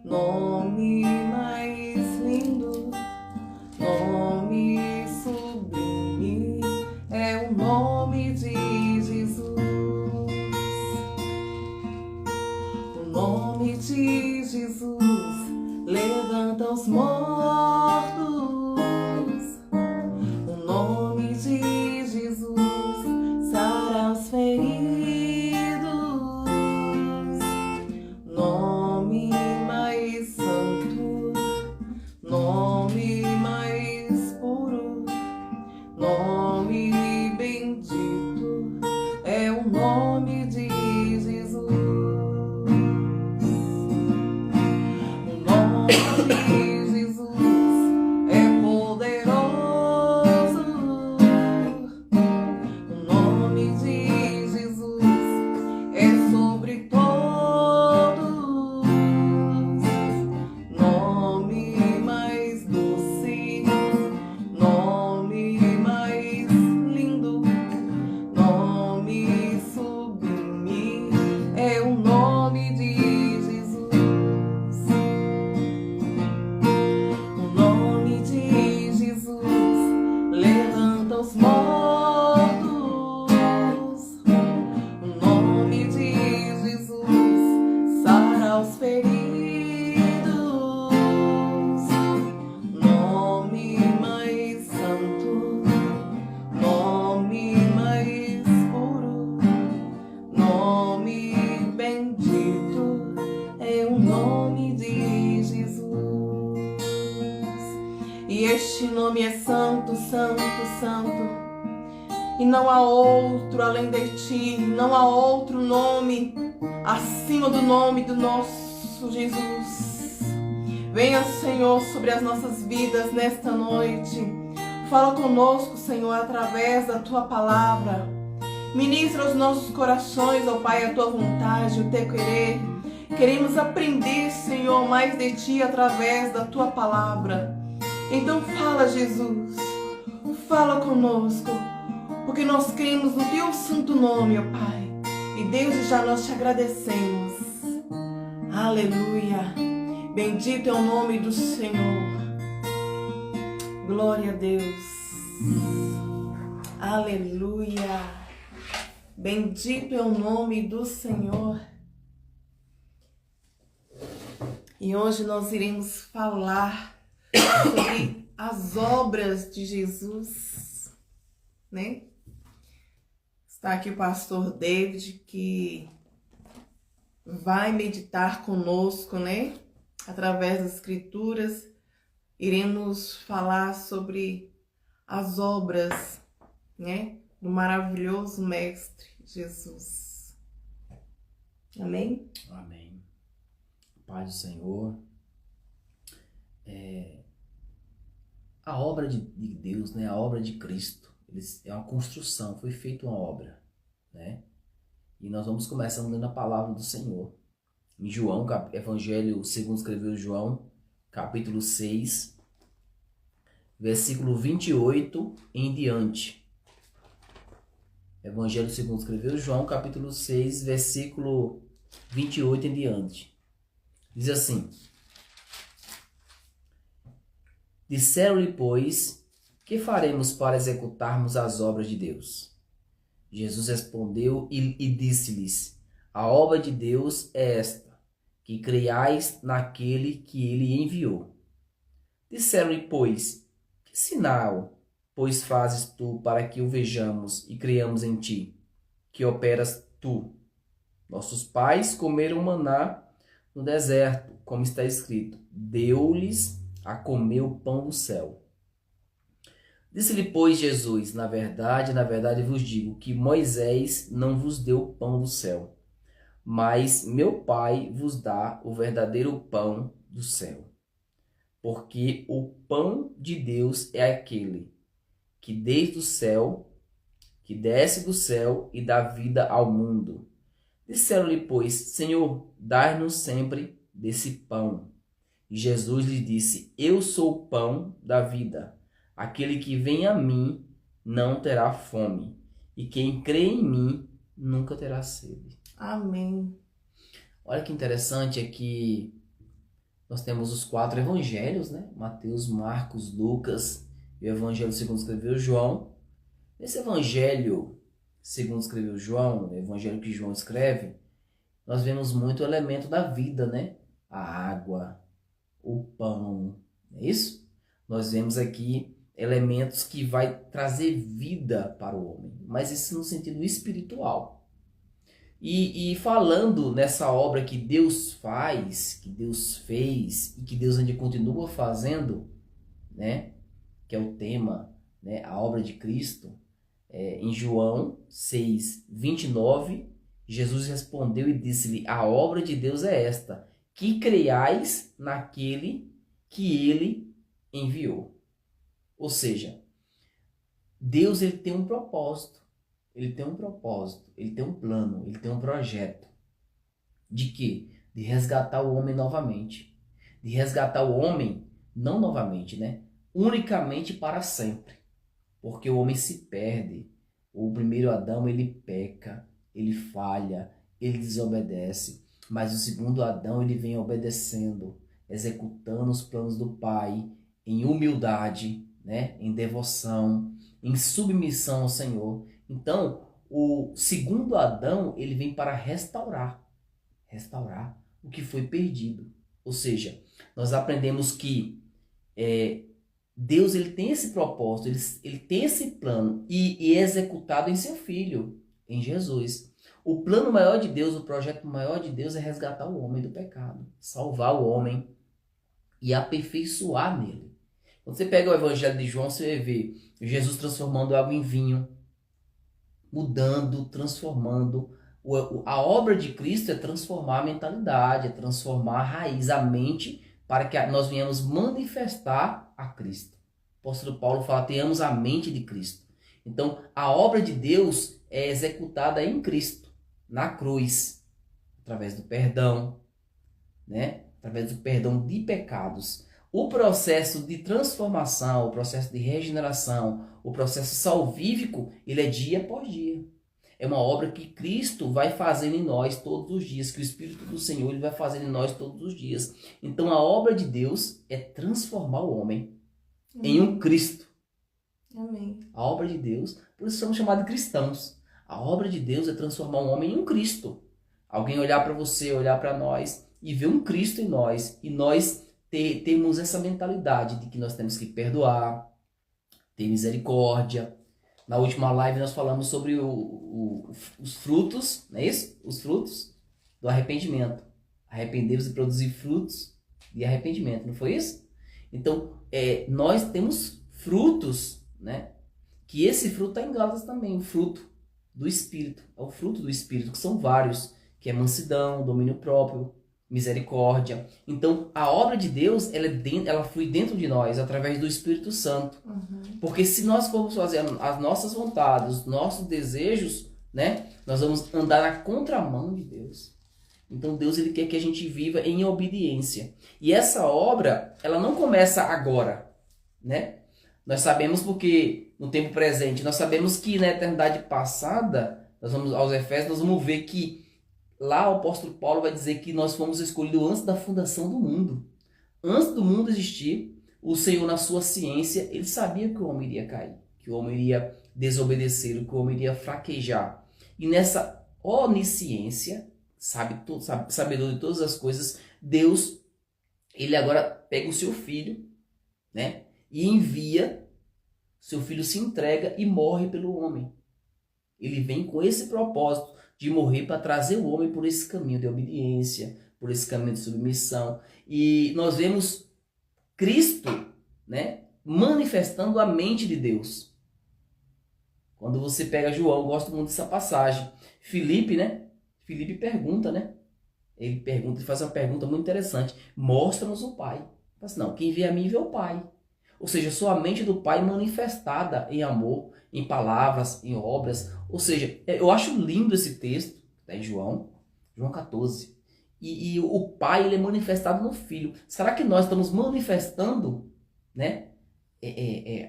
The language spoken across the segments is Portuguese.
nome mais lindo, nome sublime, é o nome de Jesus. O nome de Jesus levanta os mortos. O nome de Jesus sara os feridos. Nome mais santo, nome mais puro, nome bendito, é o nome de Jesus. O nome de Jesus é poderoso. O nome de Jesus é sobre todos. Nome mais doce, nome mais lindo, nome sublime, é o nome de Jesus. O nome de Jesus levanta os mortos. O nome de Jesus sara os feridos. Nome mais santo, nome mais puro, nome bendito, é o nome de Jesus. E este nome é santo, santo, santo. E não há outro além de ti, não há outro nome acima do nome do nosso Jesus. Venha, Senhor, sobre as nossas vidas nesta noite. Fala conosco, Senhor, através da Tua palavra. Ministra aos nossos corações, ó Pai, a Tua vontade, o Teu querer. Queremos aprender, Senhor, mais de Ti através da Tua palavra. Então fala, Jesus, fala conosco, porque nós cremos no Teu santo nome, ó Pai. E desde já nós Te agradecemos. Aleluia. Bendito é o nome do Senhor. Glória a Deus. Aleluia. Bendito é o nome do Senhor. E hoje nós iremos falar sobre as obras de Jesus, né? Está aqui o pastor David, que vai meditar conosco, né? Através das escrituras, iremos falar sobre as obras, né? Do maravilhoso Mestre Jesus. Amém? Amém. Paz do Senhor. A obra de Deus, né? A obra de Cristo, é uma construção, foi feita uma obra, né? E nós vamos começando lendo a palavra do Senhor. Em João, Evangelho segundo escreveu João, capítulo 6, versículo 28 em diante. Evangelho segundo escreveu João, capítulo 6, versículo 28 em diante. Diz assim: Disseram-lhe, pois, que faremos para executarmos as obras de Deus? Jesus respondeu e disse-lhes: A obra de Deus é esta, que creiais naquele que ele enviou. Disseram-lhe, pois, que sinal, pois, fazes tu para que o vejamos e creiamos em ti? Que operas tu? Nossos pais comeram maná no deserto, como está escrito: deu-lhes a comer o pão do céu. Disse-lhe, pois, Jesus: na verdade vos digo que Moisés não vos deu pão do céu, mas meu Pai vos dá o verdadeiro pão do céu. Porque o pão de Deus é aquele que desde o céu, que desce do céu e dá vida ao mundo. Disseram-lhe, pois: Senhor, dai-nos sempre desse pão. E Jesus lhe disse: Eu sou o pão da vida. Aquele que vem a mim não terá fome, e quem crê em mim nunca terá sede. Amém. Olha que interessante, é que nós temos os 4 evangelhos, né? Mateus, Marcos, Lucas e o evangelho segundo escreveu João. Nesse evangelho segundo escreveu João, o evangelho que João escreve, nós vemos muito o elemento da vida, né? A água, o pão, não é isso? Nós vemos aqui elementos que vai trazer vida para o homem, mas isso no sentido espiritual. E falando nessa obra que Deus faz, que Deus fez e que Deus ainda continua fazendo, né? Que é o tema, né? A obra de Cristo, em João 6, 29, Jesus respondeu e disse-lhe: a obra de Deus é esta, que creiais naquele que ele enviou. Ou seja, Deus ele tem um propósito, ele tem um plano, ele tem um projeto. De quê? De resgatar o homem novamente. De resgatar o homem, não novamente, né? Unicamente para sempre. Porque o homem se perde. O primeiro Adão, ele peca, ele falha, ele desobedece. Mas o segundo Adão, ele vem obedecendo, executando os planos do Pai, em humildade, né? Em devoção, em submissão ao Senhor. Então, o segundo Adão, ele vem para restaurar o que foi perdido. Ou seja, nós aprendemos que Deus ele tem esse propósito, ele tem esse plano e é executado em seu Filho, em Jesus. O plano maior de Deus, o projeto maior de Deus é resgatar o homem do pecado, salvar o homem e aperfeiçoar nele. Quando você pega o Evangelho de João, você vai ver Jesus transformando água em vinho, mudando, transformando. A obra de Cristo é transformar a mentalidade, é transformar a raiz, a mente, para que nós venhamos manifestar a Cristo. O apóstolo Paulo fala, tenhamos a mente de Cristo. Então, a obra de Deus é executada em Cristo, na cruz, através do perdão, né? Através do perdão de pecados. O processo de transformação, o processo de regeneração, o processo salvífico, ele é dia após dia. É uma obra que Cristo vai fazendo em nós todos os dias, que o Espírito do Senhor ele vai fazendo em nós todos os dias. Então a obra de Deus é transformar o homem em um Cristo. Amém. A obra de Deus, por isso somos chamados de cristãos. A obra de Deus é transformar um homem em um Cristo. Alguém olhar para você, olhar para nós e ver um Cristo em nós. E nós temos essa mentalidade de que nós temos que perdoar, ter misericórdia. Na última live nós falamos sobre os frutos, não é isso? Os frutos do arrependimento. Arrepender-vos e produzir frutos de arrependimento, não foi isso? Então, nós temos frutos, né? Que esse fruto está em Gálatas também, o fruto do Espírito. É o fruto do Espírito, que são vários, que é mansidão, domínio próprio, misericórdia. Então, a obra de Deus, ela flui dentro de nós, através do Espírito Santo. Uhum. Porque se nós formos fazer as nossas vontades, os nossos desejos, né? Nós vamos andar na contramão de Deus. Então, Deus ele quer que a gente viva em obediência. E essa obra, ela não começa agora, né? Nós sabemos porque, no tempo presente, nós sabemos que na eternidade passada, nós vamos aos Efésios, nós vamos ver que lá o apóstolo Paulo vai dizer que nós fomos escolhidos antes da fundação do mundo. Antes do mundo existir, o Senhor, na sua ciência, ele sabia que o homem iria cair, que o homem iria desobedecer, que o homem iria fraquejar. E nessa onisciência, sabedor de todas as coisas, Deus, ele agora pega o seu filho, né? E envia, seu filho se entrega e morre pelo homem. Ele vem com esse propósito de morrer para trazer o homem por esse caminho de obediência, por esse caminho de submissão. E nós vemos Cristo, né, manifestando a mente de Deus. Quando você pega João, eu gosto muito dessa passagem. Filipe pergunta, né? Ele faz uma pergunta muito interessante. Mostra-nos o Pai. Ele fala assim, não, quem vê a mim vê o Pai. Ou seja, sou a mente do Pai manifestada em amor, em palavras, em obras. Ou seja, eu acho lindo esse texto, tá em João 14. E o Pai ele é manifestado no Filho. Será que nós estamos manifestando, né,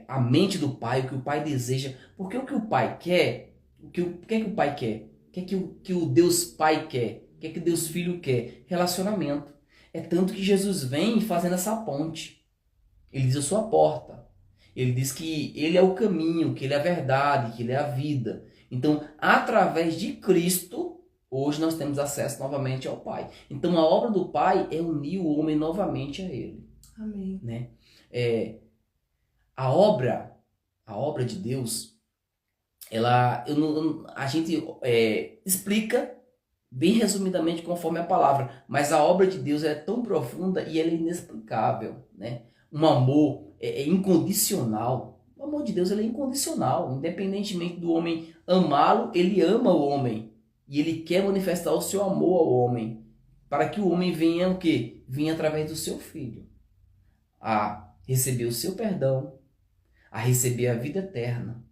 a mente do Pai, o que o Pai deseja? Porque o que o Pai quer, o que o Pai quer? O que o Deus Pai quer? O que Deus Filho quer? Relacionamento. É tanto que Jesus vem fazendo essa ponte. Ele diz: eu sou a porta. Ele diz que ele é o caminho, que ele é a verdade, que ele é a vida. Então, através de Cristo, hoje nós temos acesso novamente ao Pai. Então, a obra do Pai é unir o homem novamente a ele. Amém. Né? A obra de Deus, a gente explica bem resumidamente conforme a palavra, mas a obra de Deus é tão profunda e ela é inexplicável, né? Um amor é incondicional. O amor de Deus ele é incondicional, independentemente do homem amá-lo, ele ama o homem e ele quer manifestar o seu amor ao homem, para que o homem venha o quê? Venha através do seu filho a receber o seu perdão, a receber a vida eterna,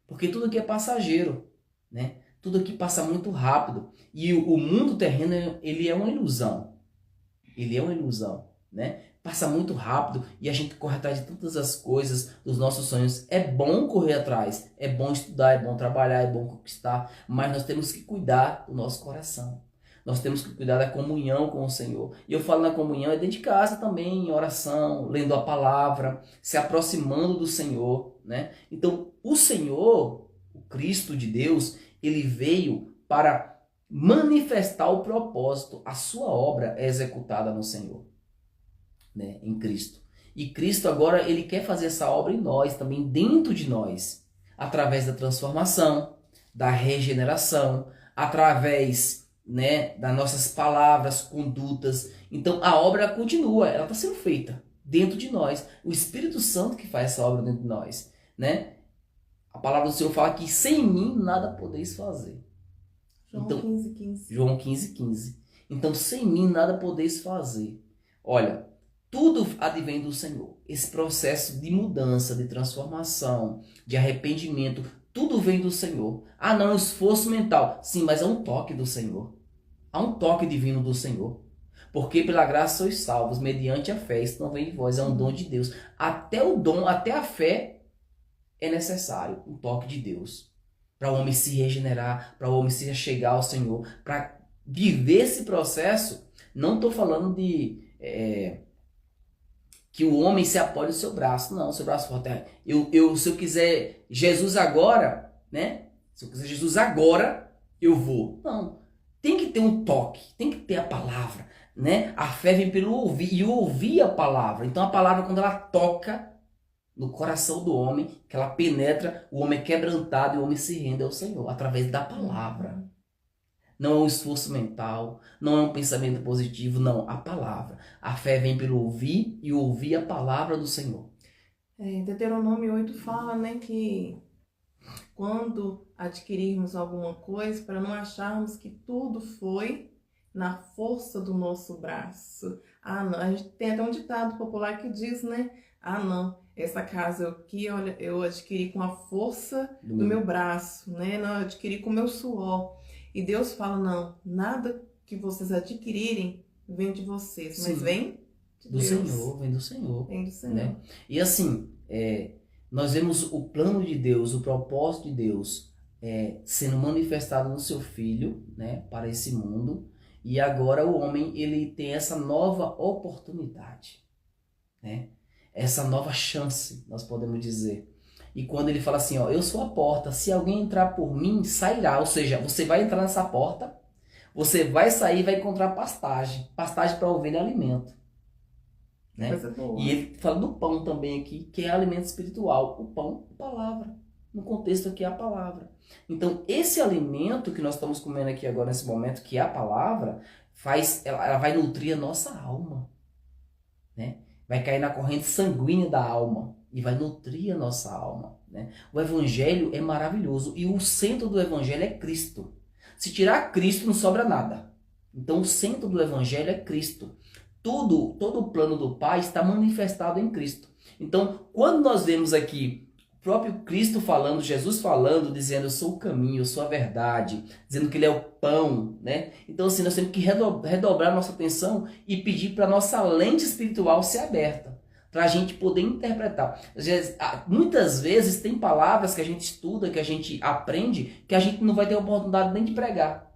porque tudo aqui é passageiro, né? Tudo aqui passa muito rápido. E o mundo terreno, ele é uma ilusão. Ele é uma ilusão, né? Passa muito rápido e a gente corre atrás de todas as coisas, dos nossos sonhos. É bom correr atrás, é bom estudar, é bom trabalhar, é bom conquistar, mas nós temos que cuidar do nosso coração. Nós temos que cuidar da comunhão com o Senhor. E eu falo na comunhão, é dentro de casa também, em oração, lendo a palavra, se aproximando do Senhor, né? Então, o Senhor, o Cristo de Deus, ele veio para manifestar o propósito. A sua obra é executada no Senhor, né? Em Cristo. E Cristo agora, ele quer fazer essa obra em nós, também dentro de nós, através da transformação, da regeneração, através, né, das nossas palavras, condutas. Então a obra continua, ela está sendo feita dentro de nós. O Espírito Santo que faz essa obra dentro de nós, né? A palavra do Senhor fala que sem mim nada podeis fazer. João então, 15:15. João 15:15. Então, sem mim nada podeis fazer. Olha, tudo advém do Senhor. Esse processo de mudança, de transformação, de arrependimento, tudo vem do Senhor. Ah, não, esforço mental. Sim, mas é um toque do Senhor. Há um toque divino do Senhor. Porque pela graça sois salvos, mediante a fé. Isso não vem de vós, é um dom de Deus. Até o dom, até a fé é necessário um toque de Deus para o homem se regenerar, para o homem se chegar ao Senhor, para viver esse processo. Não estou falando de que o homem se apoie no seu braço, não, seu braço forte. Se eu quiser Jesus agora, né? Se eu quiser Jesus agora, eu vou. Não, tem que ter um toque, tem que ter a palavra, né? A fé vem pelo ouvir e ouvir a palavra. Então a palavra, quando ela toca no coração do homem, que ela penetra, o homem é quebrantado e o homem se rende ao Senhor, através da palavra. Não é um esforço mental, não é um pensamento positivo, não, a palavra. A fé vem pelo ouvir e ouvir a palavra do Senhor. Deuteronômio 8 fala, né, que quando adquirirmos alguma coisa, para não acharmos que tudo foi na força do nosso braço. Ah, não, a gente tem até um ditado popular que diz, né, ah, não, essa casa aqui, olha, eu adquiri com a força do meu braço, né? Não, eu adquiri com o meu suor. E Deus fala, não, nada que vocês adquirirem vem de vocês, mas Sim, vem de do Deus. Senhor, vem do Senhor. Vem do Senhor. Né? E assim, nós vemos o plano de Deus, o propósito de Deus sendo manifestado no seu Filho, né, para esse mundo. E agora o homem, ele tem essa nova oportunidade, né? Essa nova chance, nós podemos dizer. E quando ele fala assim, ó, eu sou a porta, se alguém entrar por mim, sairá. Ou seja, você vai entrar nessa porta, você vai sair e vai encontrar pastagem. Pastagem para ovelha é alimento. Né? E ele fala do pão também aqui, que é alimento espiritual. O pão, a palavra. No contexto aqui é a palavra. Então, esse alimento que nós estamos comendo aqui agora, nesse momento, que é a palavra, ela vai nutrir a nossa alma. Né? Vai cair na corrente sanguínea da alma e vai nutrir a nossa alma. Né? O evangelho é maravilhoso e o centro do evangelho é Cristo. Se tirar Cristo, não sobra nada. Então o centro do evangelho é Cristo. Todo o plano do Pai está manifestado em Cristo. Então, quando nós vemos aqui o próprio Cristo falando, Jesus falando, dizendo eu sou o caminho, eu sou a verdade, dizendo que ele é o pão, né? Então assim, nós temos que redobrar nossa atenção e pedir para a nossa lente espiritual ser aberta, para a gente poder interpretar. Muitas vezes tem palavras que a gente estuda, que a gente aprende, que a gente não vai ter oportunidade nem de pregar.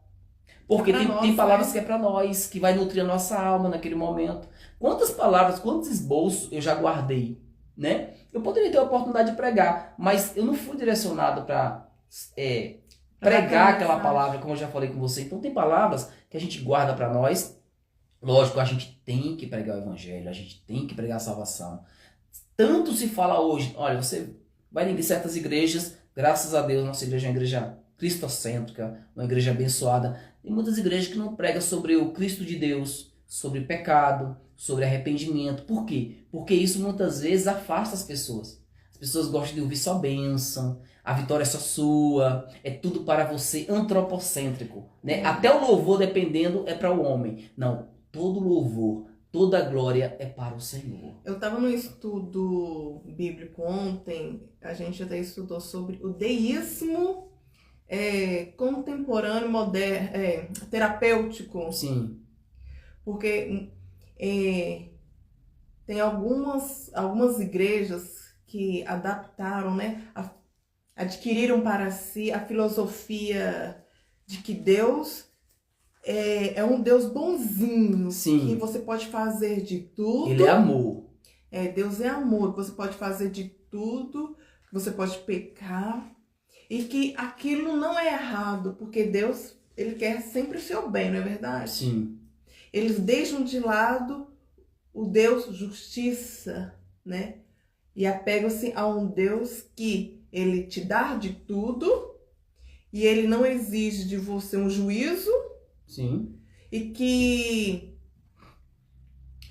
Porque pra tem, nós, tem palavras né? que é para nós, que vai nutrir a nossa alma naquele momento. Quantas palavras, quantos esboços eu já guardei, né? Eu poderia ter a oportunidade de pregar, mas eu não fui direcionado para Pra dar pregar aquela aquela mensagem. palavra, como eu já falei com você. Então tem palavras que a gente guarda para nós. Lógico, a gente tem que pregar o evangelho, a gente tem que pregar a salvação. Tanto se fala hoje, olha, você vai em certas igrejas, graças a Deus, nossa igreja é uma igreja cristocêntrica, uma igreja abençoada. Tem muitas igrejas que não pregam sobre o Cristo de Deus, sobre pecado, sobre arrependimento. Por quê? Porque isso muitas vezes afasta as pessoas. As pessoas gostam de ouvir só bênção, a vitória é só sua, é tudo para você, antropocêntrico, né? Até o louvor, dependendo, é para o homem. Não, todo louvor, toda glória é para o Senhor. Eu estava no estudo bíblico ontem, a gente até estudou sobre o deísmo contemporâneo, moderno, terapêutico, Sim, porque tem algumas igrejas que adaptaram, né, adquiriram para si a filosofia de que Deus é um Deus bonzinho, sim. que você pode fazer de tudo. Ele é amor. Deus é amor, que você pode fazer de tudo, que você pode pecar, e que aquilo não é errado, porque Deus, ele quer sempre o seu bem, não é verdade? Sim. Eles deixam de lado o Deus justiça, né? E apegam-se a um Deus que ele te dá de tudo, e ele não exige de você um juízo, Sim. e que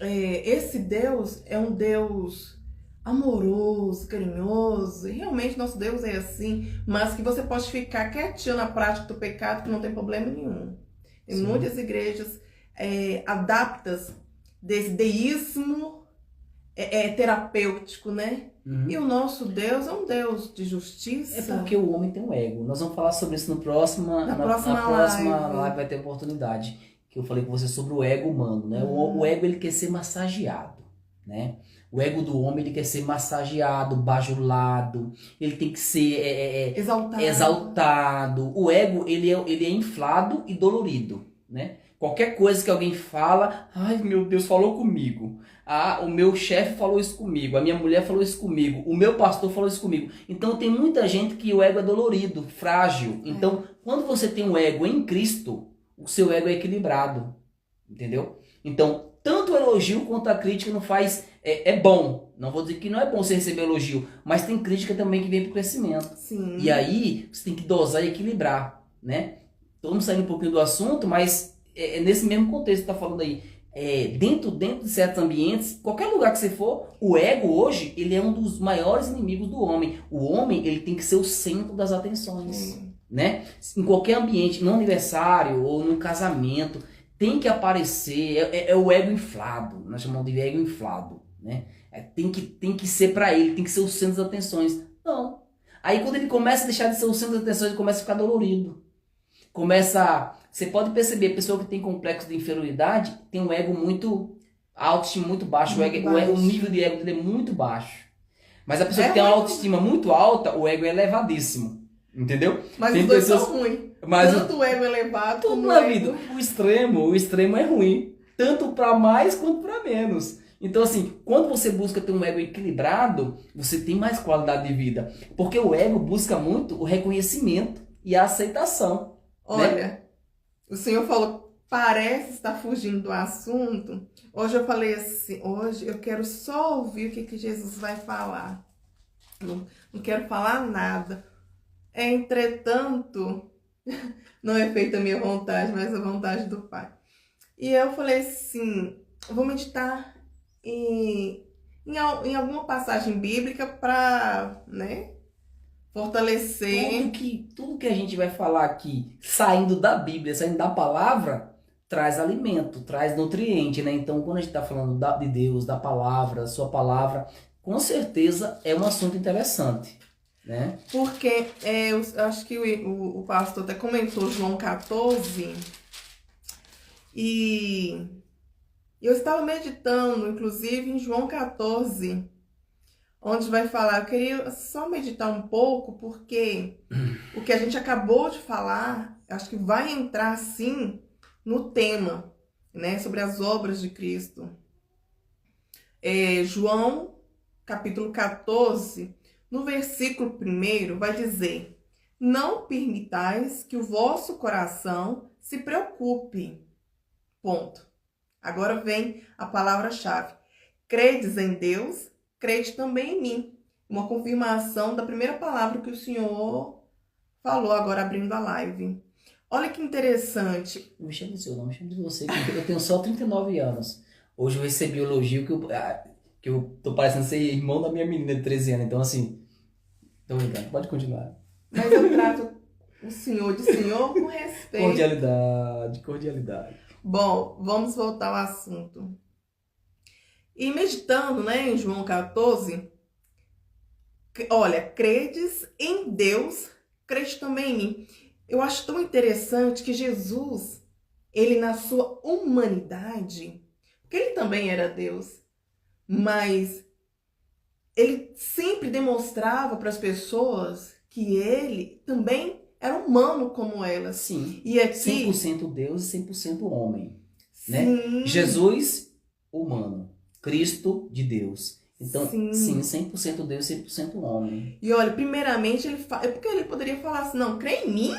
esse Deus é um Deus amoroso, carinhoso, e realmente nosso Deus é assim, mas que você pode ficar quietinho na prática do pecado que não tem problema nenhum. Tem Sim. muitas igrejas adaptas desse deísmo terapêutico, né? Uhum. E o nosso Deus é um Deus de justiça. É porque o homem tem um ego. Nós vamos falar sobre isso na próxima próxima live, vai ter oportunidade. Que eu falei com você sobre o ego humano, né? O ego, ele quer ser massageado, né? O ego do homem, ele quer ser massageado, bajulado, ele tem que ser exaltado. O ego, ele é inflado e dolorido, né? Qualquer coisa que alguém fala, ai meu Deus, falou comigo. Ah, o meu chefe falou isso comigo, a minha mulher falou isso comigo, o meu pastor falou isso comigo. Então tem muita gente que o ego é dolorido, frágil. Então, quando você tem um ego em Cristo, o seu ego é equilibrado, entendeu? Então, tanto o elogio quanto a crítica não faz... É bom, não vou dizer que não é bom você receber elogio, mas tem crítica também que vem pro crescimento. Sim. E aí, você tem que dosar e equilibrar, né? Estamos saindo um pouquinho do assunto, mas é nesse mesmo contexto que tá falando aí. Dentro de certos ambientes, qualquer lugar que você for, o ego hoje, ele é um dos maiores inimigos do homem. O homem, ele tem que ser o centro das atenções, né? Em qualquer ambiente, no aniversário ou no casamento, tem que aparecer, é o ego inflado, nós chamamos de ego inflado, né? Tem que ser para ele, tem que ser o centro das atenções. Não. Aí quando ele começa a deixar de ser o centro das atenções, ele começa a ficar dolorido. Você pode perceber, a pessoa que tem complexo de inferioridade tem um ego muito autoestima muito baixo, o nível de ego dele é muito baixo. Mas a pessoa que tem uma autoestima muito alta, o ego é elevadíssimo, entendeu? Mas tem os dois são ruins. Tanto o ego elevado tudo como na o vida. O extremo é ruim, tanto para mais quanto para menos. Então assim, quando você busca ter um ego equilibrado, você tem mais qualidade de vida, porque o ego busca muito o reconhecimento e a aceitação. Olha, né? O Senhor falou, parece estar fugindo do assunto. Hoje eu falei assim, hoje eu quero só ouvir o que Jesus vai falar. Não quero falar nada. Entretanto, não é feita a minha vontade, mas a vontade do Pai. E eu falei assim, eu vou meditar em alguma passagem bíblica para, né, fortalecer. Tudo que a gente vai falar aqui, saindo da Bíblia, saindo da palavra, traz alimento, traz nutriente, né? Então, quando a gente está falando de Deus, da palavra, da sua palavra, com certeza é um assunto interessante, né? Porque eu acho que o pastor até comentou João 14, e eu estava meditando, inclusive, em João 14, onde vai falar, eu queria só meditar um pouco, porque o que a gente acabou de falar, acho que vai entrar, sim, no tema, né, sobre as obras de Cristo. João, capítulo 14, no versículo 1, vai dizer: não permitais que o vosso coração se preocupe. Ponto. Agora vem a palavra-chave. Credes em Deus, crede também em mim. Uma confirmação da primeira palavra que o Senhor falou agora abrindo a live. Olha que interessante. Não me chama de seu nome, me chama de você, porque eu tenho só 39 anos. Hoje eu recebi o elogio que eu tô parecendo ser irmão da minha menina de 13 anos. Então, assim, tô brincando, pode continuar. Mas eu trato o senhor de senhor com respeito. Cordialidade. Bom, vamos voltar ao assunto. E meditando, né, em João 14, olha, credes em Deus, crede também em mim. Eu acho tão interessante que Jesus, ele na sua humanidade, porque ele também era Deus, mas ele sempre demonstrava para as pessoas que ele também era humano como elas. Sim, e aqui, 100% Deus e 100% homem. sim, Né? Jesus, humano. Cristo, de Deus. Então, sim 100% Deus e 100% homem. E olha, primeiramente, porque ele poderia falar assim, não, crê em mim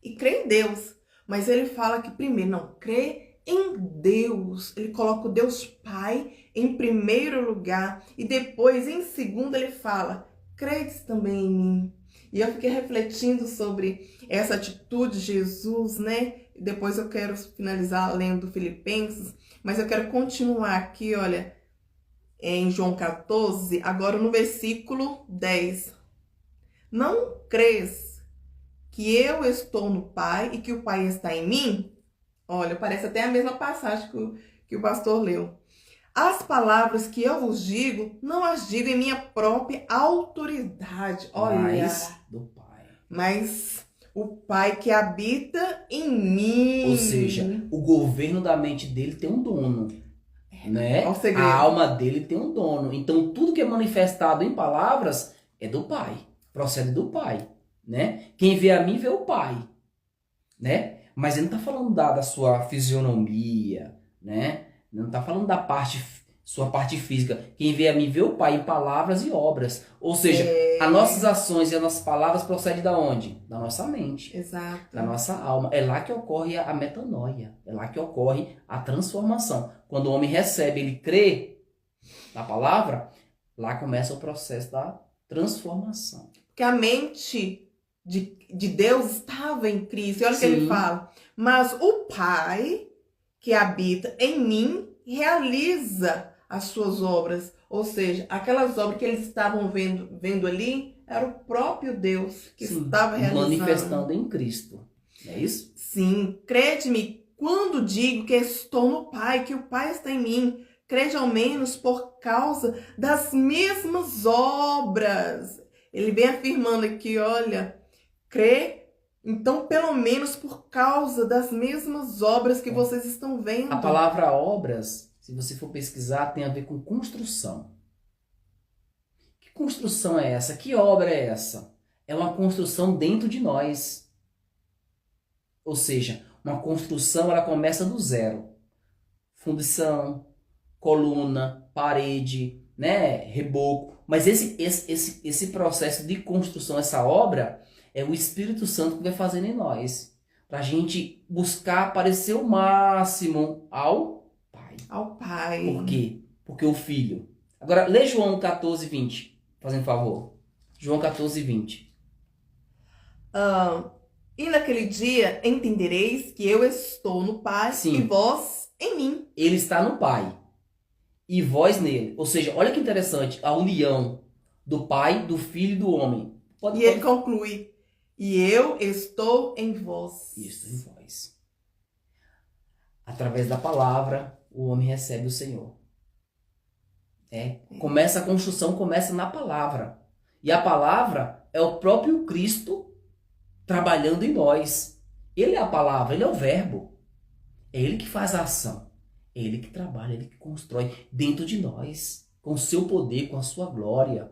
e crê em Deus. Mas ele fala que primeiro, não, crê em Deus. Ele coloca o Deus Pai em primeiro lugar. E depois, em segundo, ele fala, credes também em mim. E eu fiquei refletindo sobre essa atitude de Jesus, né? Depois eu quero finalizar lendo Filipenses, mas eu quero continuar aqui, olha, em João 14, agora no versículo 10. Não crês que eu estou no Pai e que o Pai está em mim? Olha, parece até a mesma passagem que o pastor leu. As palavras que eu vos digo, não as digo em minha própria autoridade. Olha, mas do Pai. Mas o Pai que habita em mim. Ou seja, o governo da mente dele tem um dono. Né? Olha o segredo. A alma dele tem um dono. Então, tudo que é manifestado em palavras é do Pai. Procede do Pai. Né? Quem vê a mim, vê o Pai. Né? Mas ele não está falando da sua fisionomia, né? Não está falando da sua parte física. Quem vê a mim, vê o Pai em palavras e obras. Ou seja, as nossas ações e as nossas palavras procedem da onde? Da nossa mente. Exato. Da nossa alma. É lá que ocorre a metanoia. É lá que ocorre a transformação. Quando o homem recebe, ele crê na palavra, lá começa o processo da transformação. Porque a mente de Deus estava em Cristo. E olha o que ele fala. Mas o Pai que habita em mim realiza as suas obras. Ou seja, aquelas obras que eles estavam vendo ali, era o próprio Deus que estava realizando. Manifestando em Cristo. Não é isso? Sim. Crede-me quando digo que estou no Pai, que o Pai está em mim. Crede ao menos por causa das mesmas obras. Ele vem afirmando aqui, olha, crê, então pelo menos por causa das mesmas obras que vocês estão vendo. A palavra obras, se você for pesquisar, tem a ver com construção. Que construção é essa? Que obra é essa? É uma construção dentro de nós. Ou seja, uma construção, ela começa do zero. Fundição, coluna, parede, né, reboco. Mas esse processo de construção, essa obra, é o Espírito Santo que vai fazendo em nós. Para a gente buscar parecer o máximo ao Pai. Ao Pai. Por quê? Porque o Filho. Agora, lê João 14, 20. Fazendo favor. João 14, 20. E naquele dia entendereis que eu estou no Pai e vós em mim. Ele está no Pai e vós nele. Ou seja, olha que interessante, a união do Pai, do Filho e do homem. Ele conclui, e eu estou em vós. Isso, em vós. Através da palavra, o homem recebe o Senhor. Começa a construção, começa na palavra. E a palavra é o próprio Cristo trabalhando em nós. Ele é a palavra, ele é o verbo. É ele que faz a ação. É ele que trabalha, ele que constrói dentro de nós. Com o seu poder, com a sua glória.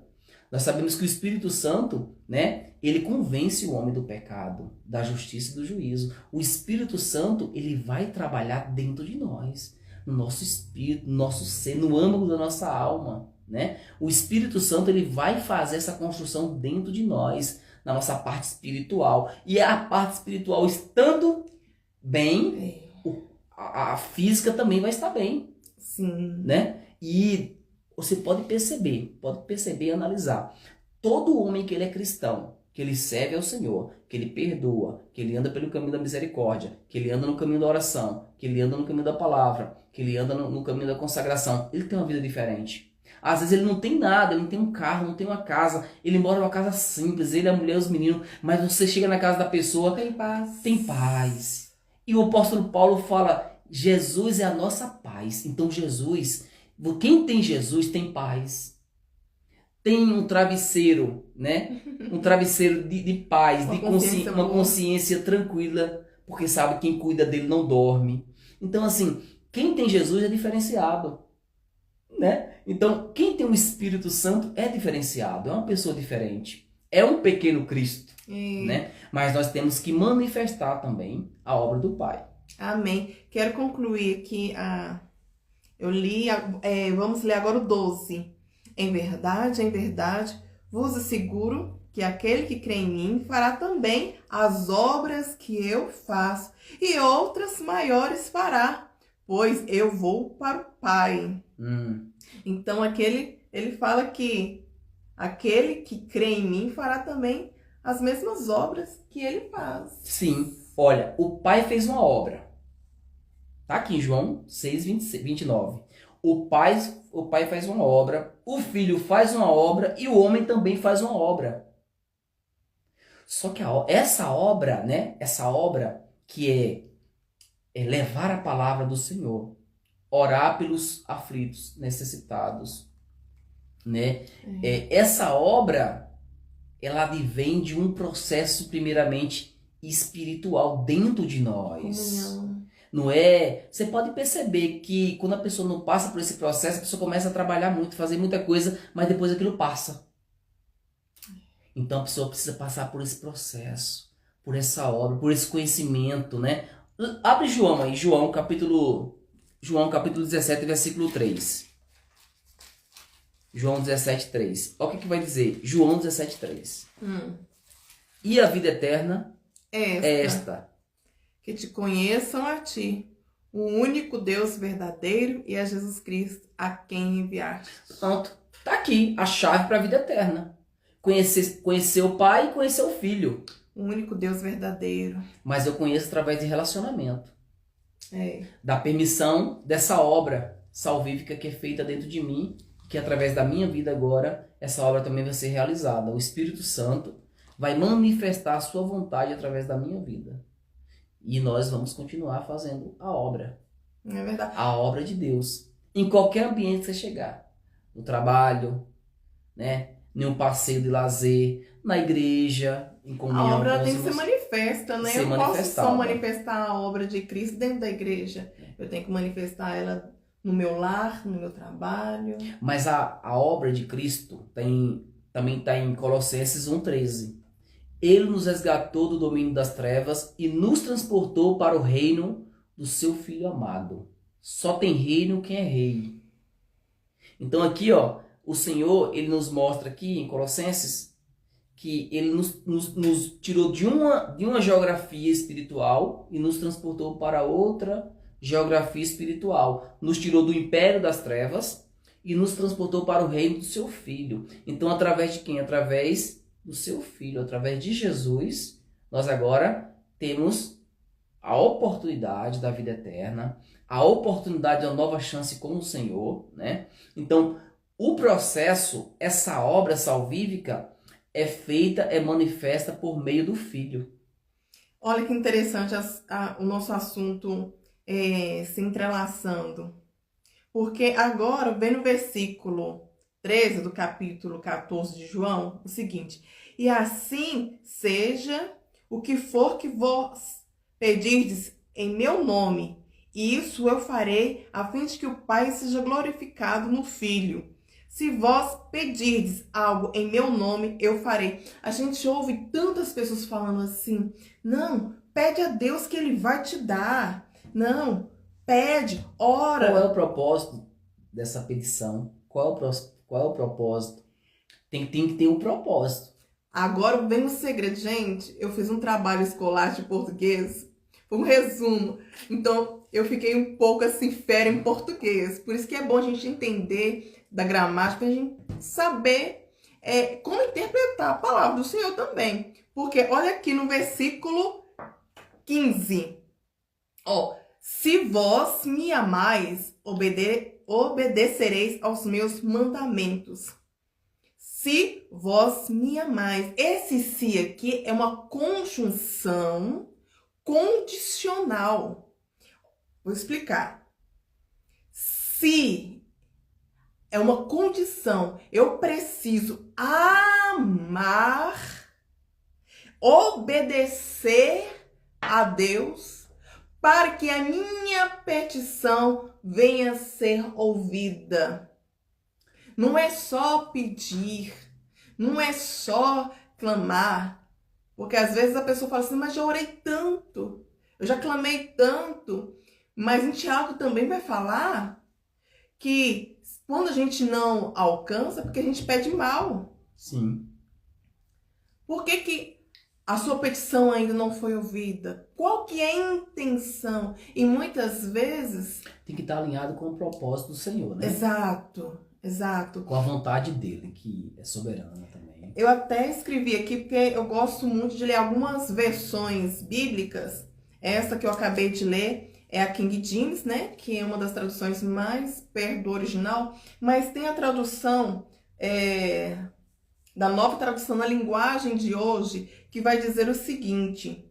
Nós sabemos que o Espírito Santo, né, ele convence o homem do pecado, da justiça e do juízo. O Espírito Santo, ele vai trabalhar dentro de nós, no nosso espírito, no nosso ser, no âmago da nossa alma, né? O Espírito Santo, ele vai fazer essa construção dentro de nós, na nossa parte espiritual. E a parte espiritual estando bem, a física também vai estar bem. Sim. Né? E você pode perceber e analisar. Todo homem que ele é cristão, que ele serve ao Senhor, que ele perdoa, que ele anda pelo caminho da misericórdia, que ele anda no caminho da oração, que ele anda no caminho da palavra, que ele anda no caminho da consagração, ele tem uma vida diferente. Às vezes ele não tem nada, ele não tem um carro, não tem uma casa, ele mora numa casa simples, ele, a mulher, os meninos, mas você chega na casa da pessoa, Tem paz. tem paz. E o apóstolo Paulo fala, Jesus é a nossa paz. Então Jesus, quem tem Jesus tem paz. Tem um travesseiro, né? Um travesseiro de paz, uma consciência tranquila, porque sabe quem cuida dele não dorme. Então assim, quem tem Jesus é diferenciado, né? Então quem tem o Espírito Santo é diferenciado, é uma pessoa diferente. É um pequeno Cristo, né? Mas nós temos que manifestar também a obra do Pai. Amém. Quero concluir aqui eu li, vamos ler agora o 12. Em verdade, vos asseguro que aquele que crê em mim fará também as obras que eu faço, e outras maiores fará, pois eu vou para o Pai. Então ele fala que aquele que crê em mim fará também as mesmas obras que ele faz. Sim. Olha, o Pai fez uma obra. Tá aqui em João 6, 29. O pai faz uma obra, o Filho faz uma obra e o homem também faz uma obra. Só que essa obra, né? Essa obra que é levar a palavra do Senhor, orar pelos aflitos, necessitados, né? Essa obra, ela advém de um processo primeiramente espiritual dentro de nós. Não é? Você pode perceber que quando a pessoa não passa por esse processo, a pessoa começa a trabalhar muito, fazer muita coisa, mas depois aquilo passa. Então a pessoa precisa passar por esse processo, por essa obra, por esse conhecimento, né? Abre João aí, João capítulo 17, versículo 3. João 17, 3. Olha o que vai dizer. João 17, 3. E a vida eterna é esta. Que te conheçam a ti, o único Deus verdadeiro, e a Jesus Cristo, a quem enviaste. Pronto. Tá aqui a chave para a vida eterna. Conhecer o Pai e conhecer o Filho. O único Deus verdadeiro. Mas eu conheço através de relacionamento. É. Da permissão dessa obra salvífica que é feita dentro de mim, que através da minha vida agora, essa obra também vai ser realizada. O Espírito Santo vai manifestar a sua vontade através da minha vida. E nós vamos continuar fazendo a obra. É verdade. A obra de Deus. Em qualquer ambiente que você chegar. No trabalho, né? Em um passeio de lazer, na igreja, em comunhão. A obra tem que ser manifesta, né? Eu não posso só manifestada. manifestar a obra de Cristo dentro da igreja. Eu tenho que manifestar ela no meu lar, no meu trabalho. Mas a obra de Cristo também está em Colossenses 1,13. Ele nos resgatou do domínio das trevas e nos transportou para o reino do seu Filho amado. Só tem reino quem é rei. Então aqui, ó, o Senhor, ele nos mostra aqui em Colossenses que ele nos tirou de uma geografia espiritual e nos transportou para outra geografia espiritual. Nos tirou do império das trevas e nos transportou para o reino do seu Filho. Então, através de quem? Através do seu Filho, através de Jesus, nós agora temos a oportunidade da vida eterna, a oportunidade de uma nova chance com o Senhor, né? Então, o processo, essa obra salvífica é feita, é manifesta por meio do Filho. Olha que interessante o nosso assunto se entrelaçando. Porque agora, vem no versículo 13 do capítulo 14 de João, o seguinte: e assim seja o que for que vos pedirdes em meu nome, isso eu farei, a fim de que o Pai seja glorificado no Filho. Se vós pedirdes algo em meu nome, eu farei. A gente ouve tantas pessoas falando assim, não, pede a Deus que ele vai te dar. Não, pede, ora. Qual é o propósito dessa petição? Qual é o propósito? Tem que ter um propósito. Agora vem o segredo, gente. Eu fiz um trabalho escolar de português, foi um resumo. Então, eu fiquei um pouco assim, fera em português. Por isso que é bom a gente entender da gramática, a gente saber como interpretar a palavra do Senhor também. Porque olha aqui no versículo 15. Ó, se vós me amais, obedecereis aos meus mandamentos. Se vós me amais. Esse se aqui é uma conjunção condicional. Vou explicar. Se é uma condição, eu preciso amar, obedecer a Deus para que a minha petição venha a ser ouvida. Não é só pedir, não é só clamar, porque às vezes a pessoa fala assim, mas já orei tanto, eu já clamei tanto, mas em Tiago também vai falar que quando a gente não alcança, é porque a gente pede mal. Sim. Por que a sua petição ainda não foi ouvida? Qual que é a intenção? E muitas vezes... Tem que estar alinhado com o propósito do Senhor, né? Exato. Exato. Com a vontade dele, que é soberana também. Eu até escrevi aqui porque eu gosto muito de ler algumas versões bíblicas. Essa que eu acabei de ler é a King James, né? Que é uma das traduções mais perto do original. Mas tem a tradução da nova tradução na linguagem de hoje, que vai dizer o seguinte: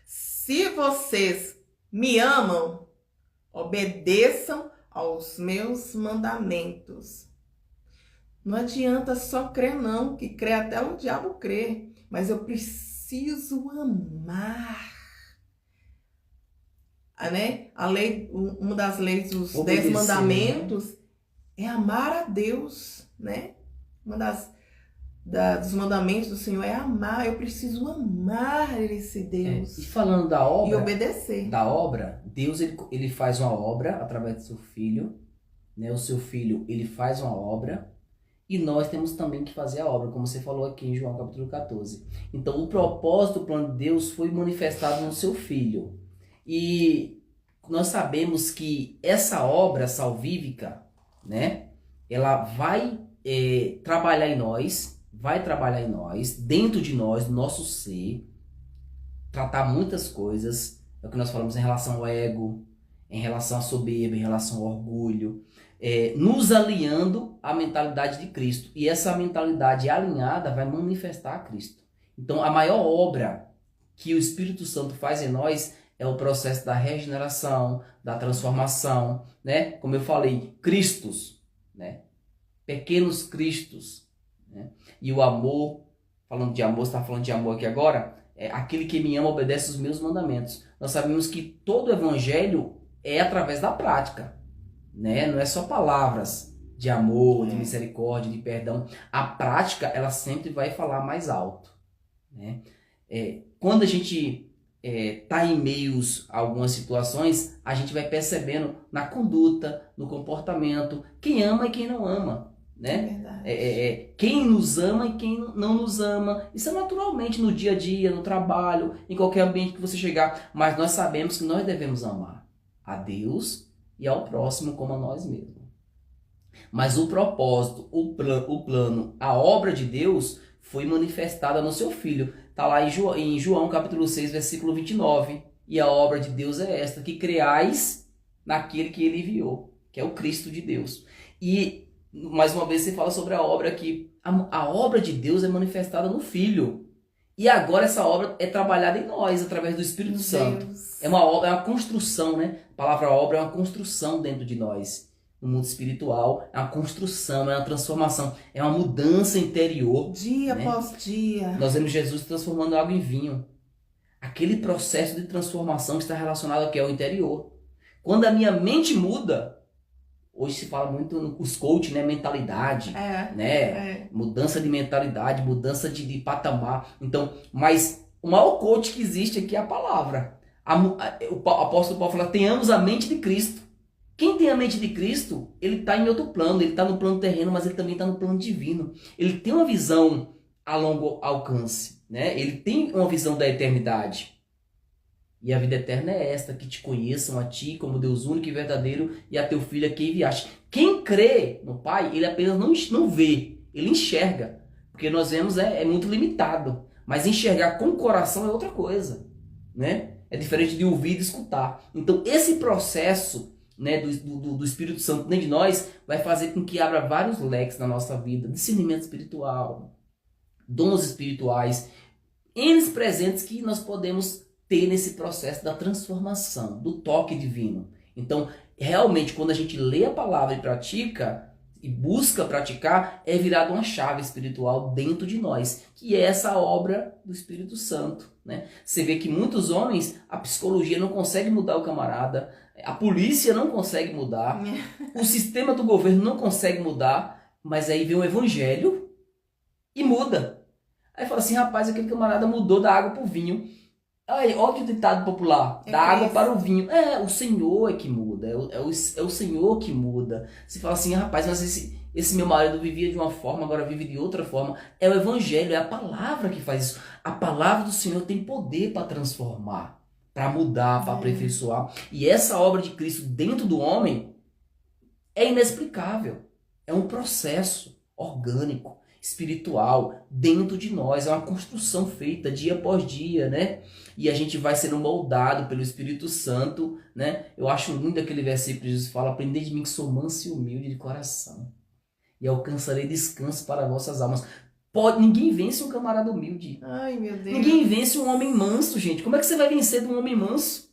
se vocês me amam, obedeçam aos meus mandamentos. Não adianta só crer não, que crê até o diabo crê, mas eu preciso amar. Né? A lei, uma das leis dos 10 mandamentos é amar a Deus, né? Uma dos mandamentos do Senhor é amar. Eu preciso amar esse Deus. E falando da obra, e obedecer. Da obra, Deus ele faz uma obra através do seu filho, né? O seu filho ele faz uma obra e nós temos também que fazer a obra, como você falou aqui em João capítulo 14. Então o propósito do plano de Deus foi manifestado no seu filho. E nós sabemos que essa obra salvífica, né? Ela vai trabalhar em nós, dentro de nós, no nosso ser, tratar muitas coisas, é o que nós falamos em relação ao ego, em relação à soberba, em relação ao orgulho, nos alinhando à mentalidade de Cristo. E essa mentalidade alinhada vai manifestar a Cristo. Então a maior obra que o Espírito Santo faz em nós é o processo da regeneração, da transformação, né? Como eu falei, Cristos, né? Pequenos Cristos, né? E o amor, falando de amor, você está falando de amor aqui agora, aquele que me ama obedece os meus mandamentos. Nós sabemos que todo o evangelho é através da prática, né? Não é só palavras de amor, de misericórdia, de perdão. A prática, ela sempre vai falar mais alto, né? Quando a gente tá em meios a algumas situações, a gente vai percebendo na conduta, no comportamento, quem ama e quem não ama, né? Quem nos ama e quem não nos ama. Isso é naturalmente no dia a dia, no trabalho, em qualquer ambiente que você chegar. Mas nós sabemos que nós devemos amar a Deus e ao próximo como a nós mesmos. Mas o propósito, o plano, a obra de Deus foi manifestada no seu Filho. Está lá em João capítulo 6, versículo 29. E a obra de Deus é esta, que creais naquele que ele enviou, que é o Cristo de Deus. E, mais uma vez, você fala sobre a obra aqui. A obra de Deus é manifestada no Filho. E agora essa obra é trabalhada em nós, através do Espírito Santo. É uma construção, né? A palavra obra é uma construção dentro de nós. No mundo espiritual, é uma construção, é uma transformação, é uma mudança interior. Dia após dia. Nós vemos Jesus transformando água em vinho. Aquele processo de transformação está relacionado aqui ao interior. Quando a minha mente muda, Hoje se fala muito os coach, né? Mentalidade, né? Mudança de mentalidade, mudança de patamar. Então, mas o maior coach que existe aqui é a palavra. O apóstolo Paulo fala, tenhamos a mente de Cristo. Quem tem a mente de Cristo, ele está em outro plano, ele está no plano terreno, mas ele também está no plano divino. Ele tem uma visão a longo alcance, né? Ele tem uma visão da eternidade. E a vida eterna é esta, que te conheçam a ti como Deus único e verdadeiro e a teu filho a quem enviaste. Quem crê no Pai, ele apenas não vê, ele enxerga. Porque nós vemos, é muito limitado. Mas enxergar com o coração é outra coisa, né? É diferente de ouvir e de escutar. Então esse processo, né, do Espírito Santo dentro de nós vai fazer com que abra vários leques na nossa vida. Discernimento espiritual, dons espirituais, N presentes que nós podemos ter nesse processo da transformação, do toque divino. Então, realmente, quando a gente lê a palavra e pratica, e busca praticar, é virado uma chave espiritual dentro de nós, que é essa obra do Espírito Santo, né? Você vê que muitos homens, a psicologia não consegue mudar o camarada, a polícia não consegue mudar, o sistema do governo não consegue mudar, mas aí vem o evangelho e muda. Aí fala assim, rapaz, aquele camarada mudou da água para o vinho. Aí, olha o ditado popular, da água para o vinho. O Senhor é que muda, é o Senhor que muda. Você fala assim, rapaz, mas esse meu marido vivia de uma forma, agora vive de outra forma. É o evangelho, é a palavra que faz isso. A palavra do Senhor tem poder para transformar, para mudar, para aperfeiçoar. E essa obra de Cristo dentro do homem é inexplicável. É um processo orgânico, espiritual, dentro de nós. É uma construção feita dia após dia, né? E a gente vai sendo moldado pelo Espírito Santo, né? Eu acho lindo aquele versículo que Jesus fala, aprendei de mim que sou manso e humilde de coração, e alcançarei descanso para vossas almas. Ninguém vence um camarada humilde. Ai, meu Deus. Ninguém vence um homem manso, gente. Como é que você vai vencer de um homem manso?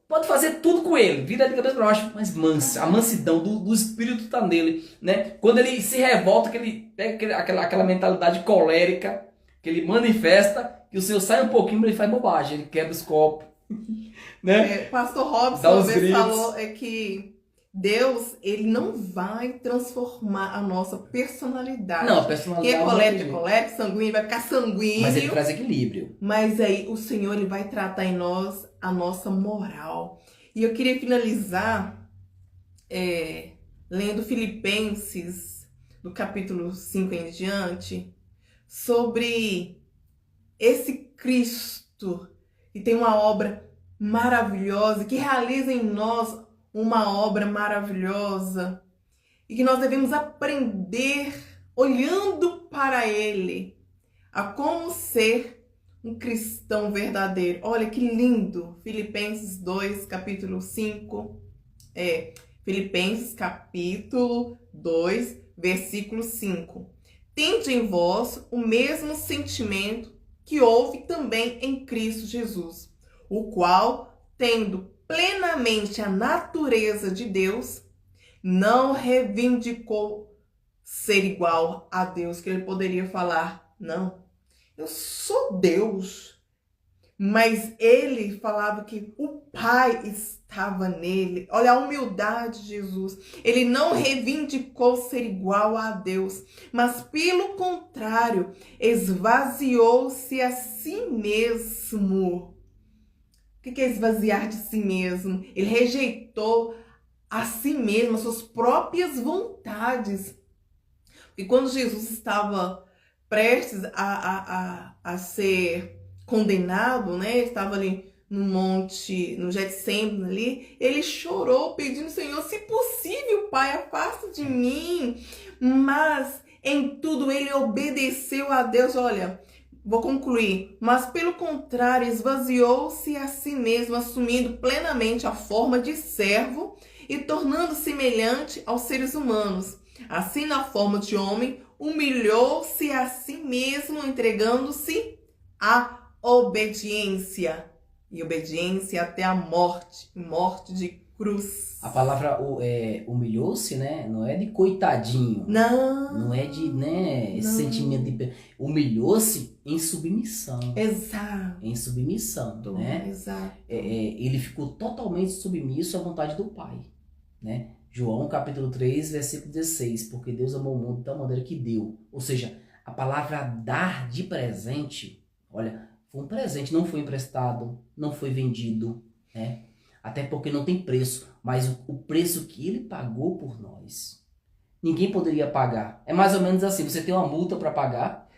Pode fazer tudo com ele, vira de cabeça para baixo, mas manso, a mansidão do Espírito está nele, né? Quando ele se revolta, que ele pega aquela mentalidade colérica, que ele manifesta, que o Senhor sai um pouquinho, ele faz bobagem, ele quebra os copos, né? Pastor Robson uma vez falou que Deus, ele não vai transformar a nossa personalidade. Não, a personalidade. Quem é colérico, colérico, sanguíneo, vai ficar sanguíneo. Mas ele traz equilíbrio. Mas aí o Senhor, ele vai tratar em nós a nossa moral. E eu queria finalizar lendo Filipenses, do capítulo 5 em diante, sobre esse Cristo que tem uma obra maravilhosa, que realiza em nós uma obra maravilhosa e que nós devemos aprender, olhando para Ele, a como ser um cristão verdadeiro. Olha que lindo! Filipenses 2, capítulo 5. Filipenses, capítulo 2, versículo 5. Tende em vós o mesmo sentimento que houve também em Cristo Jesus, o qual, tendo plenamente a natureza de Deus, não reivindicou ser igual a Deus, que ele poderia falar, não, eu sou Deus. Mas ele falava que o Pai estava nele. Olha a humildade de Jesus. Ele não reivindicou ser igual a Deus, mas pelo contrário, esvaziou-se a si mesmo. O que é esvaziar de si mesmo? Ele rejeitou a si mesmo, as suas próprias vontades. E quando Jesus estava prestes a ser condenado, né? Estava ali no monte, no Getsemane ali, ele chorou pedindo, Senhor, se possível, Pai, afasta de mim. Mas em tudo ele obedeceu a Deus. Olha, vou concluir. Mas pelo contrário, esvaziou-se a si mesmo, assumindo plenamente a forma de servo e tornando-se semelhante aos seres humanos. Assim, na forma de homem, humilhou-se a si mesmo, entregando-se à obediência. E obediência até a morte, morte de cruz. A palavra humilhou-se, né? Não é de coitadinho. Não é de, né, esse sentimento de... Humilhou-se em submissão. Exato. Em submissão, né? Exato. Ele ficou totalmente submisso à vontade do Pai, né? João capítulo 3, versículo 16. Porque Deus amou o mundo de tal maneira que deu. Ou seja, a palavra dar de presente, olha, foi um presente, não foi emprestado, não foi vendido, né? Até porque não tem preço, mas o preço que ele pagou por nós, ninguém poderia pagar. É mais ou menos assim, você tem uma multa para pagar,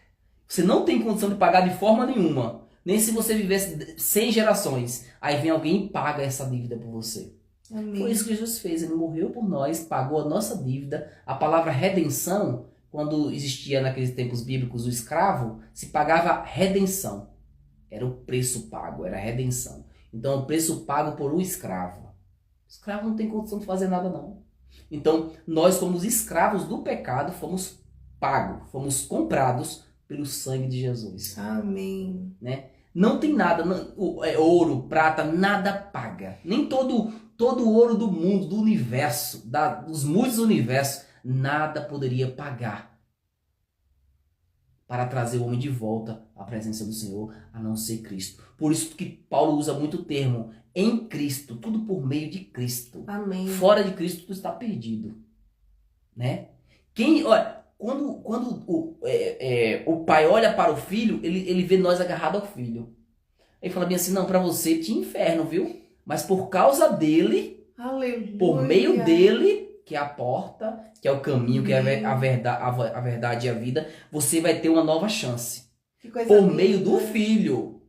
você não tem condição de pagar de forma nenhuma, nem se você vivesse 100 gerações, aí vem alguém e paga essa dívida por você. Amém. Foi isso que Jesus fez, ele morreu por nós, pagou a nossa dívida. A palavra redenção, quando existia naqueles tempos bíblicos o escravo, se pagava redenção. Era o preço pago, era a redenção. Então, o preço pago por um escravo. O escravo não tem condição de fazer nada, não. Então, nós somos escravos do pecado, fomos pagos, fomos comprados pelo sangue de Jesus. Amém. Né? Não tem nada, ouro, prata, nada paga. Nem todo o ouro do mundo, do universo, dos muitos universos, nada poderia pagar para trazer o homem de volta à presença do Senhor, a não ser Cristo. Por isso que Paulo usa muito o termo em Cristo, tudo por meio de Cristo. Amém. Fora de Cristo tudo está perdido, né? Olha, quando o pai olha para o filho, ele vê nós agarrados ao filho. Ele fala bem assim, não, para você tinha inferno, viu? Mas por causa dele, aleluia, por meio dele, que é a porta, que é o caminho, que é a verdade e a vida, você vai ter uma nova chance. Que coisa por linda. meio do filho.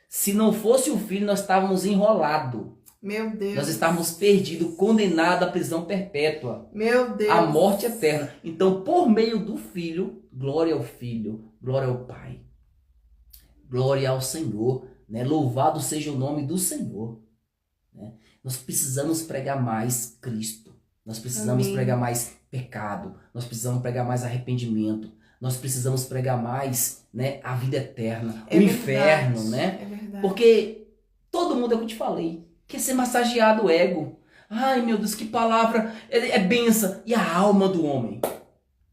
Se não fosse o filho, nós estávamos enrolados. Meu Deus. Nós estávamos perdidos, condenados à prisão perpétua. Meu Deus. À morte eterna. Então, por meio do filho, glória ao filho, glória ao pai. Glória ao Senhor. Né? Louvado seja o nome do Senhor. Né? Nós precisamos pregar mais Cristo. Nós precisamos Amém. pregar mais pecado. Nós precisamos pregar mais arrependimento. Nós precisamos pregar mais, né, a vida eterna. É o verdade. Inferno, né? É verdade. Porque todo mundo, é o que eu te falei, quer ser massageado o ego. Ai, meu Deus, que palavra. É benção. E a alma do homem?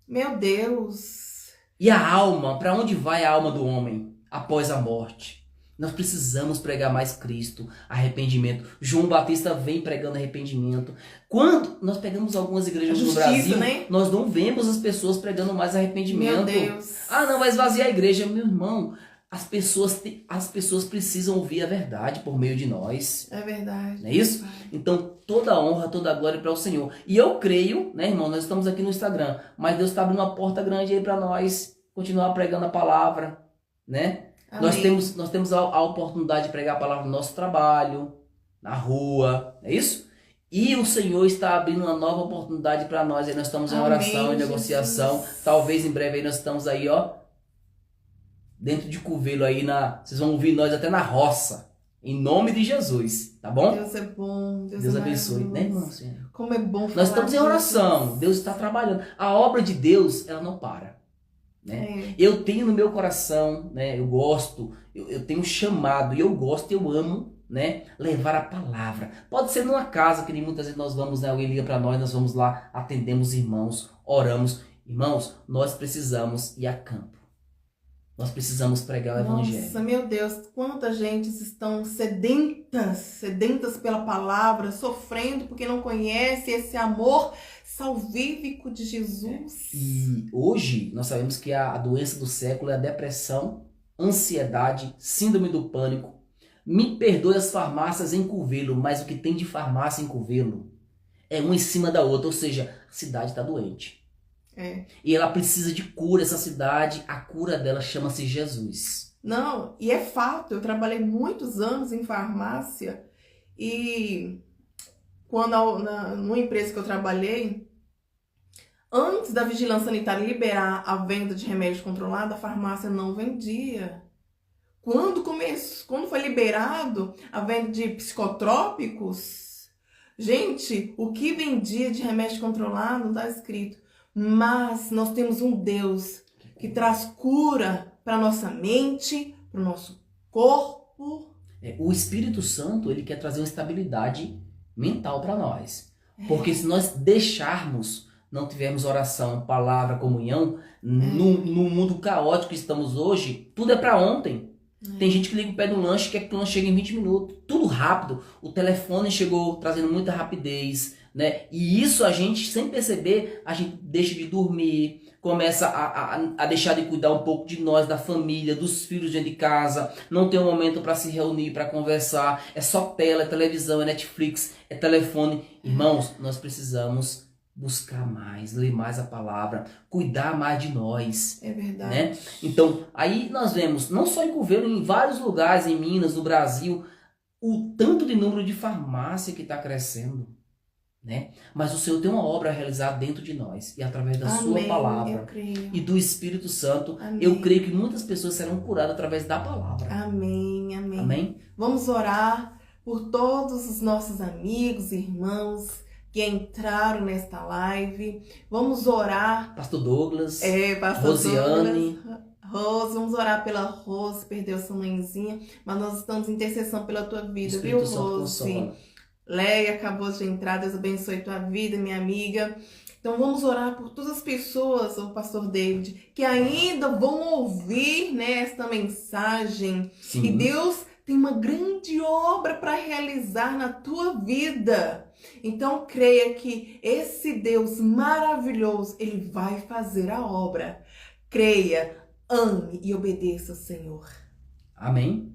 Meu Deus. E a alma? Para onde vai a alma do homem após a morte? Nós precisamos pregar mais Cristo, arrependimento. João Batista vem pregando arrependimento. Quando nós pegamos algumas igrejas no Brasil, né? nós não vemos as pessoas pregando mais arrependimento. Meu Deus. Ah, não, vai esvaziar a igreja. Meu irmão, as pessoas precisam ouvir a verdade por meio de nós. É verdade. Não é isso? Então, toda a honra, toda a glória para o Senhor. E eu creio, né, irmão, nós estamos aqui no Instagram, mas Deus está abrindo uma porta grande aí para nós continuar pregando a palavra, né? Nós temos a oportunidade de pregar a palavra no nosso trabalho, na rua, é isso? E o Senhor está abrindo uma nova oportunidade para nós. Aí nós estamos em oração, em negociação. Jesus. Talvez em breve aí nós estamos aí, ó, dentro de Covelo aí, vocês vão ouvir nós até na roça. Em nome de Jesus, tá bom? Deus é bom, Deus é abençoe, né, irmão? Como é bom falar. Nós estamos em oração, Jesus. Deus está trabalhando. A obra de Deus, ela não para. Né? Eu tenho no meu coração, né? Eu gosto, eu tenho chamado, e eu gosto, eu amo, né? Levar a palavra. Pode ser numa casa, que nem muitas vezes nós vamos, né? Alguém liga para nós vamos lá, atendemos irmãos, oramos. Irmãos, nós precisamos ir a campo. Nós precisamos pregar o evangelho. Nossa, meu Deus, quantas gentes estão sedentas pela palavra, sofrendo porque não conhece esse amor salvífico de Jesus. E hoje nós sabemos que a doença do século é a depressão, ansiedade, síndrome do pânico. Me perdoe as farmácias em Covelo, mas o que tem de farmácia em Covelo é uma em cima da outra, ou seja, a cidade está doente. E ela precisa de cura, essa cidade, a cura dela chama-se Jesus. Não, e é fato, eu trabalhei muitos anos em farmácia e quando numa empresa que eu trabalhei, antes da vigilância sanitária liberar a venda de remédio controlado, a farmácia não vendia. Quando foi liberado a venda de psicotrópicos, gente, o que vendia de remédio controlado não está escrito. Mas nós temos um Deus que traz cura para nossa mente, para o nosso corpo. O Espírito Santo, ele quer trazer uma estabilidade mental para nós. Porque se nós deixarmos, não tivermos oração, palavra, comunhão, no mundo caótico que estamos hoje, tudo é para ontem. Tem gente que liga o pé do lanche e quer que o lanche chegue em 20 minutos. Tudo rápido. O telefone chegou trazendo muita rapidez, né? E isso a gente, sem perceber, a gente deixa de dormir, começa a deixar de cuidar um pouco de nós, da família, dos filhos dentro de casa, não tem um momento para se reunir, para conversar, é só tela, é televisão, é Netflix, é telefone. Irmãos, nós precisamos buscar mais, ler mais a palavra, cuidar mais de nós. É verdade. Né? Então, aí nós vemos, não só em Covelho, em vários lugares, em Minas, no Brasil, o tanto de número de farmácia que está crescendo. Né? Mas o Senhor tem uma obra a realizar dentro de nós e através da sua palavra e do Espírito Santo. Amém. Eu creio que muitas pessoas serão curadas através da palavra. Amém, amém. Amém? Vamos orar por todos os nossos amigos, irmãos que entraram nesta live. Vamos orar. Pastor Douglas, Pastor Rosiane. Douglas, Rose, vamos orar pela Rose, perdeu sua mãezinha, mas nós estamos em intercessão pela tua vida, viu, Rose? Leia acabou de entrar, Deus abençoe tua vida, minha amiga. Então vamos orar por todas as pessoas, o pastor David, que ainda vão ouvir, né, esta mensagem. Sim. E Deus tem uma grande obra para realizar na tua vida. Então creia que esse Deus maravilhoso, Ele vai fazer a obra. Creia, ame e obedeça ao Senhor. Amém?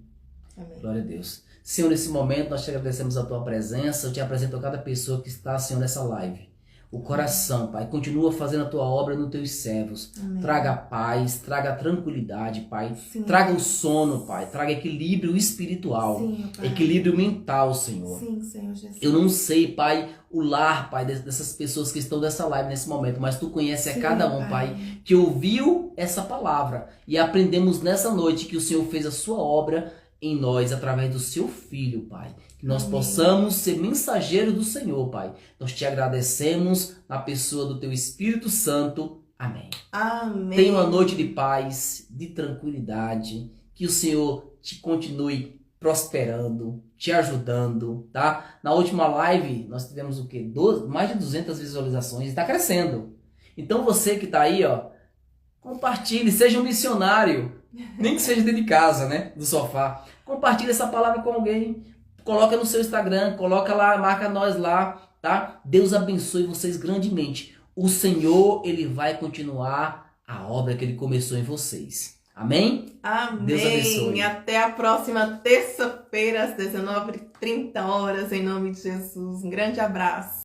Amém. Glória a Deus. Senhor, nesse momento nós te agradecemos a tua presença, eu te apresento a cada pessoa que está, Senhor, nessa live. O coração, Pai, continua fazendo a tua obra nos teus servos. Amém. Traga paz, traga tranquilidade, Pai. Sim. Traga o sono, Pai. Traga equilíbrio espiritual. Sim, Pai. Equilíbrio mental, Senhor. Sim, Senhor Jesus. Eu não sei, Pai, o lar, Pai, dessas pessoas que estão nessa live nesse momento, mas Tu conheces a cada um, Pai, que ouviu essa palavra. E aprendemos nessa noite que o Senhor fez a sua obra em nós, através do seu Filho, Pai. Que nós possamos ser mensageiros do Senhor, Pai. Nós te agradecemos na pessoa do Teu Espírito Santo. Amém. Amém. Tenha uma noite de paz, de tranquilidade. Que o Senhor te continue prosperando, te ajudando, tá? Na última live, nós tivemos o quê? Mais de 200 visualizações. Está crescendo. Então você que está aí, ó, compartilhe, seja um missionário. Nem que seja dentro de casa, né? Do sofá. Compartilhe essa palavra com alguém. Coloca no seu Instagram, coloca lá, marca nós lá, tá? Deus abençoe vocês grandemente. O Senhor, Ele vai continuar a obra que Ele começou em vocês. Amém? Amém. Deus abençoe. Até a próxima terça-feira, às 19h30, em nome de Jesus. Um grande abraço.